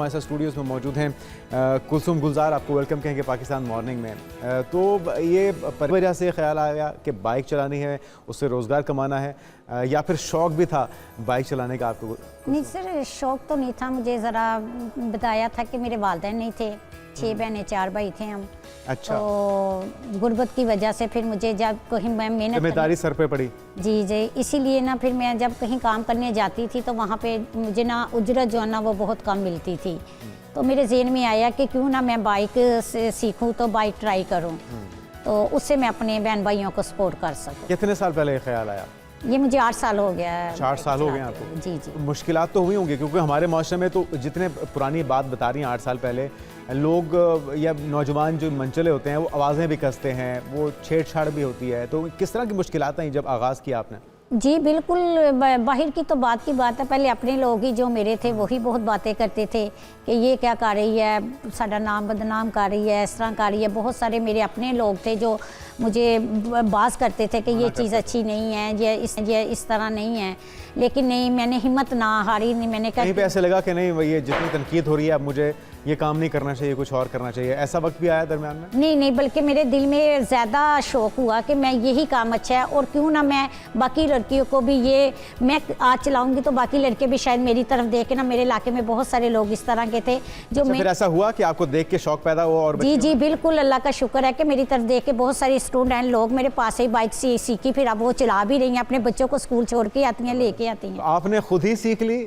हमारे साथ स्टूडियोज़ में मौजूद हैं कुलसुम गुलजार, आपको वेलकम कहेंगे पाकिस्तान मॉर्निंग में। तो ये वजह से ख्याल आया कि बाइक चलानी है, उससे रोज़गार कमाना है, या फिर शौक़ भी था बाइक चलाने का आपको? नहीं सर, शौक़ तो नहीं था। मुझे ज़रा बताया था कि मेरे वालिदैन नहीं थे, 6 बहनें 4 भाई थे हम। अच्छा। तो गुर्बत की वजह से फिर मुझे जब कहीं मैं मेहनत जिम्मेदारी सर पे पड़ी। जी जी, इसीलिए ना फिर मैं जब कहीं काम करने जाती थी तो वहाँ पे मुझे ना उजरत जो है ना वो बहुत कम मिलती थी। तो मेरे ज़हन में आया कि क्यों ना मैं बाइक से सीखूँ, तो बाइक ट्राई करूँ, तो उससे मैं अपने बहन भाइयों को सपोर्ट कर सकूँ। कितने साल पहले ये ख्याल आया? ये मुझे 8 साल हो गया है। 4 साल हो गए आपको? जी जी। मुश्किलात तो हुई होंगी, क्योंकि हमारे माशरे में तो जितने पुरानी बात बता रही हैं 8 साल पहले, लोग या नौजवान जो मनचले होते हैं वो आवाज़ें भी कसते हैं, वो छेड़छाड़ भी होती है। तो किस तरह की मुश्किलात आई जब आगाज़ किया आपने? जी बिल्कुल, बाहर की तो बात की बात है। पहले अपने लोग ही जो मेरे थे वही बहुत बातें करते थे कि ये क्या कर रही है, साडा नाम बदनाम कर रही है, इस तरह कर रही है। बहुत सारे मेरे अपने लोग थे जो मुझे बात करते थे कि ये चीज़ अच्छी नहीं है, ये इस तरह नहीं है। लेकिन नहीं, मैंने हिम्मत ना हारी, नहीं मैंने कहा। कहीं पे ऐसे लगा कि नहीं ये जितनी तनकीद हो रही है अब मुझे ये काम नहीं करना चाहिए, कुछ और करना चाहिए, ऐसा वक्त भी आया दरमियान में? नहीं नहीं, बल्कि मेरे दिल में ज़्यादा शौक़ हुआ कि मैं यही काम अच्छा है, और क्यों ना मैं बाकी लड़कियों को भी ये मैं आज चलाऊंगी तो बाकी लड़के भी शायद मेरी तरफ देख के ना। मेरे इलाके में बहुत सारे लोग इस तरह के थे जो फिर ऐसा हुआ कि आपको देख के शौक पैदा हुआ? और जी जी बिल्कुल, अल्लाह का शुक्र है कि मेरी तरफ देख के बहुत सारे स्टूडेंट लोग मेरे पास ही बाइक सीखी, फिर अब वो चला भी रही हैं, अपने बच्चों को स्कूल छोड़ के आती हैं, लेके आती हैं। आपने खुद ही सीख ली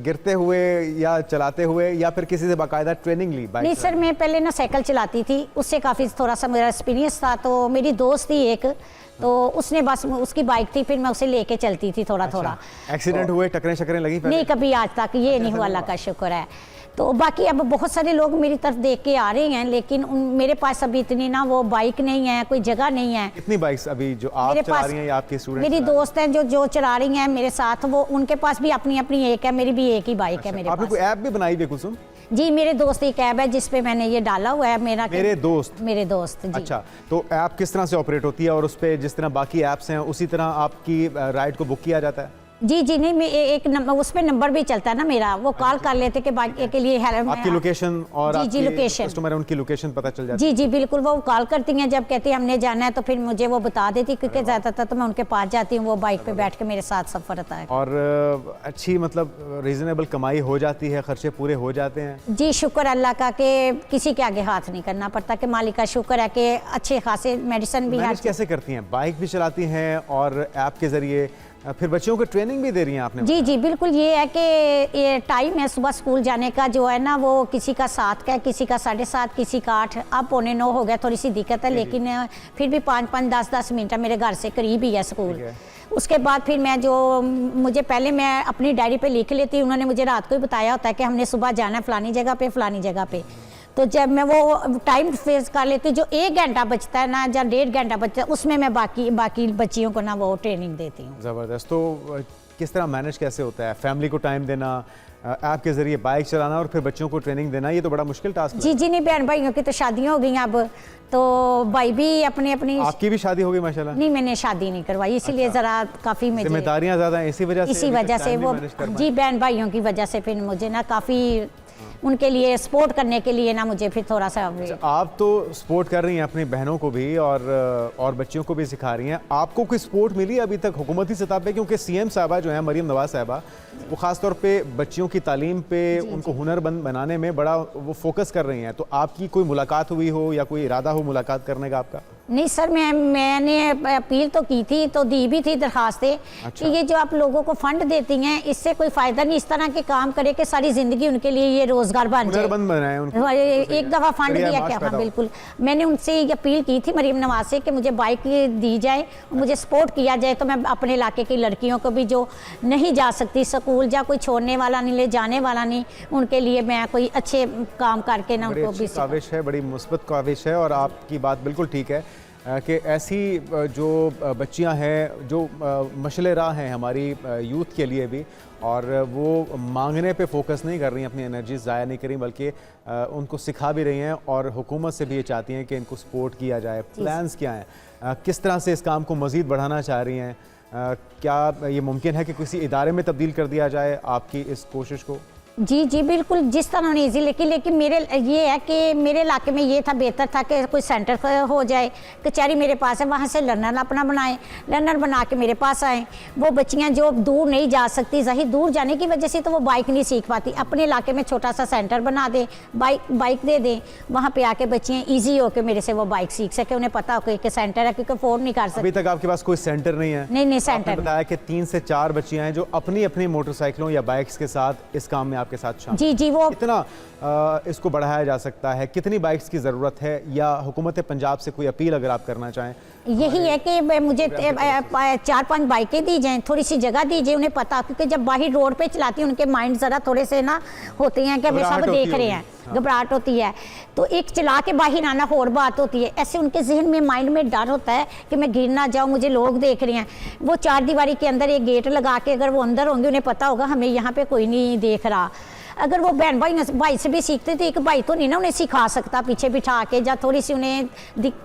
गिरते हुए या चलाते हुए, या फिर किसी से बाकायदा ट्रेनिंग ली बाइक? नहीं सर, मैं पहले ना साइकिल चलाती थी, उससे काफ़ी थोड़ा सा मेरा एक्सपीरियंस था। तो मेरी दोस्त थी एक, तो उसने बस उसकी बाइक थी, फिर मैं उसे लेके चलती थी थोड़ा थोड़ा। एक्सीडेंट हुए, टकरें शकरें लगी? नहीं, कभी आज तक ये नहीं हुआ, अल्लाह का शुक्र है। तो बाकी अब बहुत सारे लोग मेरी तरफ देख के आ रहे हैं, लेकिन मेरे पास अभी इतनी ना वो बाइक नहीं है, कोई जगह नहीं है। कितनी बाइक्स अभी जो आप चला रही हैं या आपके स्टूडेंट? मेरी दोस्त हैं जो चला रही हैं मेरे साथ, वो उनके पास भी अपनी अपनी एक है, मेरी भी एक ही बाइक है मेरे पास। आपने कोई ऐप भी बनाई है कुसुम? जी, मेरे दोस्त एक ऐप है जिसपे मैंने ये डाला हुआ है। मेरे दोस्त जी। अच्छा, तो ऐप किस तरह से ऑपरेट होती है, और उस पर जिस तरह बाकी ऐप्स हैं उसी तरह आपकी राइड को बुक किया जाता है? जी जी, नहीं, मैं एक नंबर, उस पर नंबर भी चलता है ना मेरा, वो कॉल कर लेते कि बाइक के लिए हेल्प, आपकी लोकेशन और जी लोकेशन, कस्टमर है उनकी लोकेशन पता चल जाती है। जी जी बिल्कुल, वो कॉल करती हैं जब कहती है हमने जाना है, तो फिर मुझे वो बता देती, क्योंकि ज़्यादातर तो मैं उनके पास जाती हूँ, वो बाइक पे बैठ के मेरे साथ सफ़र होता है। और अच्छी मतलब रीजनेबल कमाई हो जाती है, खर्चे पूरे हो जाते हैं? जी शुक्र अल्लाह का कि किसी के आगे हाथ नहीं करना पड़ता, कि मालिक का शुक्र है कि अच्छे खासे मेडिसिन भी। कैसे करती हैं? बाइक भी चलाती हैं और ऐप के ज़रिए फिर बच्चों को ट्रेनिंग भी दे रही हैं आपने? जी जी बिल्कुल, ये है कि ये टाइम है सुबह स्कूल जाने का जो है ना, वो किसी का 7 का है, किसी का 7:30, किसी का 8, अब 8:45 हो गया, थोड़ी सी दिक्कत है, लेकिन फिर भी 5-5, 10-10 मिनट मेरे घर से करीब ही है स्कूल। उसके बाद फिर मैं मुझे पहले मैं अपनी डायरी पे लिख लेती हूँ, उन्होंने मुझे रात को ही बताया होता है कि हमने सुबह जाना है फलानी जगह पे, फलानी जगह पे। तो जब मैं वो टाइम फेस कर लेती हूँ, जो 1 घंटा बचता है ना या 1.5 घंटा बचता है, उसमें मैं बाकी बच्चियों को ना वो ट्रेनिंग देती हूँ। ज़बरदस्त। तो किस तरह मैनेज कैसे होता है फैमिली को टाइम देना, ऐप के ज़रिए बाइक चलाना और फिर बच्चों को ट्रेनिंग देना? ये तो बड़ा मुश्किल टास्क है। जी जी, नहीं, बहन भाइयों की तो शादियाँ हो गई अब, तो भाई भी अपनी। आपकी भी शादी हो गई माशाल्लाह? नहीं, मैंने शादी नहीं करवाई, इसीलिए ज़रा काफ़ी जिम्मेदारियाँ ज़्यादा हैं, इसी वजह से वो जी बहन भाइयों की वजह से फिर मुझे ना काफ़ी उनके लिए सपोर्ट करने के लिए ना मुझे फिर थोड़ा सा। आप तो सपोर्ट कर रही हैं अपनी बहनों को भी और बच्चियों को भी सिखा रही हैं, आपको कोई सपोर्ट मिली अभी तक हुकूमती सतह पे? क्योंकि सीएम साहबा जो है मरीम नवाज साहबा, वो ख़ास तौर पे बच्चियों की तालीम पे, उनको हुनरमंद बनाने में बड़ा वो फोकस कर रही हैं। तो आपकी कोई मुलाकात हुई हो या कोई इरादा हो मुलाकात करने का आपका? नहीं सर, मैंने अपील तो की थी, तो दी भी थी दरखास्तें। अच्छा। कि ये जो आप लोगों को फंड देती हैं, इससे कोई फ़ायदा नहीं, इस तरह के काम करे कि सारी ज़िंदगी उनके लिए ये रोज़गार बन जाए, एक दफ़ा फंड दिया क्या? हाँ बिल्कुल, मैंने उनसे ये अपील की थी मरीम नवाज से कि मुझे बाइक दी जाए, मुझे सपोर्ट किया जाए, तो मैं अपने इलाके की लड़कियों को भी जो नहीं जा सकती स्कूल, या कोई छोड़ने वाला नहीं, ले जाने वाला नहीं, उनके लिए मैं कोई अच्छे काम करके ना उनको भी। काविश है, बड़ी मुस्बत काविश है, और आपकी बात बिल्कुल ठीक है कि ऐसी जो बच्चियां हैं जो मशले राह हैं हमारी यूथ के लिए भी, और वो मांगने पे फोकस नहीं कर रही हैं, अपनी एनर्जी ज़ाया नहीं कर रही, बल्कि उनको सिखा भी रही हैं, और हुकूमत से भी ये चाहती हैं कि इनको सपोर्ट किया जाए। प्लान्स क्या हैं, किस तरह से इस काम को मज़ीद बढ़ाना चाह रही हैं? क्या ये मुमकिन है कि किसी इदारे में तब्दील कर दिया जाए आपकी इस कोशिश को? जी जी बिल्कुल, जिस तरह उन्होंने ईजी, लेकिन मेरे ये है कि मेरे इलाके में ये था, बेहतर था कि कोई सेंटर हो जाए, कचहरी मेरे पास है, वहाँ से लर्नर अपना बनाए, लर्नर बना के मेरे पास आए। वो बच्चियाँ जो दूर नहीं जा सकती, ज़ाहिर दूर जाने की वजह से तो वो बाइक नहीं सीख पाती, अपने इलाके में छोटा सा सेंटर बना दे, बाइक दे दें, वहाँ पर आके बच्चियाँ ईजी होकर मेरे से वो बाइक सीख सके, उन्हें पता हो कि सेंटर है, क्योंकि अफोर्ड नहीं कर सकते। अभी तक आपके पास कोई सेंटर नहीं है? नहीं सेंटर बताया कि 3 से 4 बच्चियाँ हैं जो अपनी अपनी मोटरसाइकिलों या बाइक्स के साथ इस काम में आपके साथ शामिल। जी जी, वो कितना इसको बढ़ाया जा सकता है, कितनी बाइक्स की ज़रूरत है, या हुकूमत पंजाब से कोई अपील अगर आप करना चाहें? यही है कि मुझे 4-5 बाइकें दी जाएं, थोड़ी सी जगह दी जाए, उन्हें पता, क्योंकि जब बाहर रोड पे चलाती हैं उनके माइंड ज़रा थोड़े से ना होते हैं कि हमें सब देख रहे हैं, घबराहट होती है, तो एक चला के बाहर आना और बात होती है, ऐसे उनके जहन में, माइंड में डर होता है कि मैं गिर ना जाऊँ, मुझे लोग देख रहे हैं। वो 4 दीवारी के अंदर एक गेट लगा के अगर वो अंदर होंगे, उन्हें पता होगा हमें यहाँ पे कोई नहीं देख रहा। अगर वो बहन भाई से भी सीखते तो एक भाई तो नहीं ना उन्हें सिखा सकता पीछे बिठा के, या थोड़ी सी उन्हें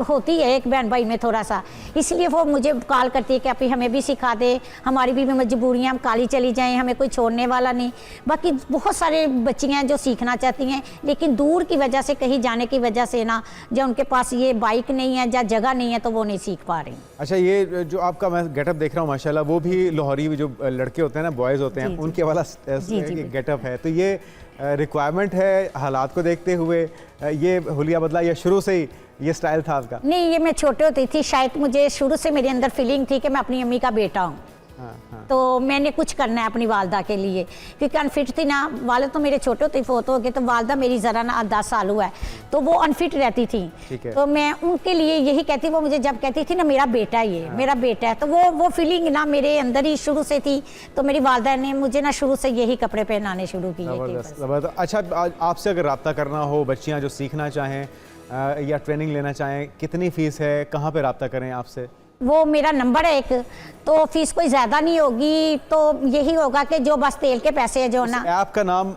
होती है एक बहन भाई में थोड़ा सा, इसलिए वो मुझे कॉल करती है कि अभी हमें भी सिखा दे, हमारी भी मजबूरियाँ, हम काली चली जाएं, हमें कोई छोड़ने वाला नहीं। बाकी बहुत सारे बच्चियाँ जो सीखना चाहती हैं, लेकिन दूर की वजह से, कहीं जाने की वजह से ना, या उनके पास ये बाइक नहीं है या जगह नहीं है, तो वो नहीं सीख पा रही। अच्छा, ये जो आपका मैं गेटअप देख रहा हूँ माशाल्लाह, वो भी लाहौरी जो लड़के होते हैं ना, बॉयज़ होते हैं, उनके वाला गेटअप है, तो ये रिक्वायरमेंट है हालात को देखते हुए ये हुलिया बदला, या शुरू से ही ये स्टाइल था आपका? नहीं, ये मैं छोटे होती थी, शायद मुझे शुरू से मेरे अंदर फीलिंग थी कि मैं अपनी अम्मी का बेटा हूँ। तो मैंने कुछ करना है अपनी वालदा के लिए, क्योंकि अनफिट थी ना, वालिद तो मेरे छोटे होते फोत हो गए, तो वालदा मेरी ज़रा ना 10 साल हुआ है, तो वो अनफिट रहती थी, तो मैं उनके लिए यही कहती, वो मुझे जब कहती थी ना मेरा बेटा ये मेरा बेटा है, तो वो फीलिंग ना मेरे अंदर ही शुरू से थी, तो मेरी वालदा ने मुझे ना शुरू से यही कपड़े पहनाने शुरू किए। अच्छा, आपसे अगर रब्ता करना हो, बच्चियाँ जो सीखना चाहें या ट्रेनिंग लेना चाहें, कितनी फ़ीस है, कहाँ पर रब्ता करें आपसे? वो मेरा नंबर है एक, तो फीस कोई ज़्यादा नहीं होगी, तो यही होगा कि जो बस तेल के पैसे है जो ना। ऐप का नाम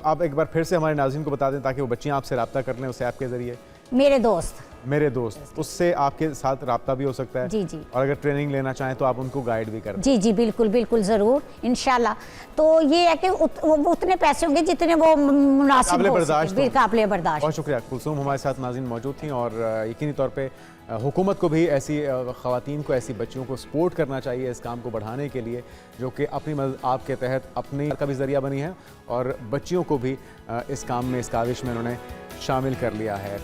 आप एक बार फिर से हमारे नाज़रीन को बता दें, ताकि वो बच्चियाँ आपसे रब्ता कर लें उस ऐप के ज़रिए। मेरे दोस्त, उससे आपके साथ रब्ता भी हो सकता है। जी जी। और अगर ट्रेनिंग लेना चाहें तो आप उनको गाइड भी करें। जी जी बिल्कुल बिल्कुल, ज़रूर, इंशाल्लाह। तो ये है कि उतने पैसे होंगे जितने वो मुनासिब काबिल बर्दाश्त। बहुत शुक्रिया। कुलसूम हमारे साथ नाज़रीन मौजूद थी, और यकीनी तौर पे हुकूमत को भी ऐसी ख़वातीन को, ऐसी बच्चियों को सपोर्ट करना चाहिए इस काम को बढ़ाने के लिए, जो कि अपनी मदद आपके तहत अपनी का भी ज़रिया बनी है, और बच्चियों को भी इस काम में, इस काविश में उन्होंने शामिल कर लिया है।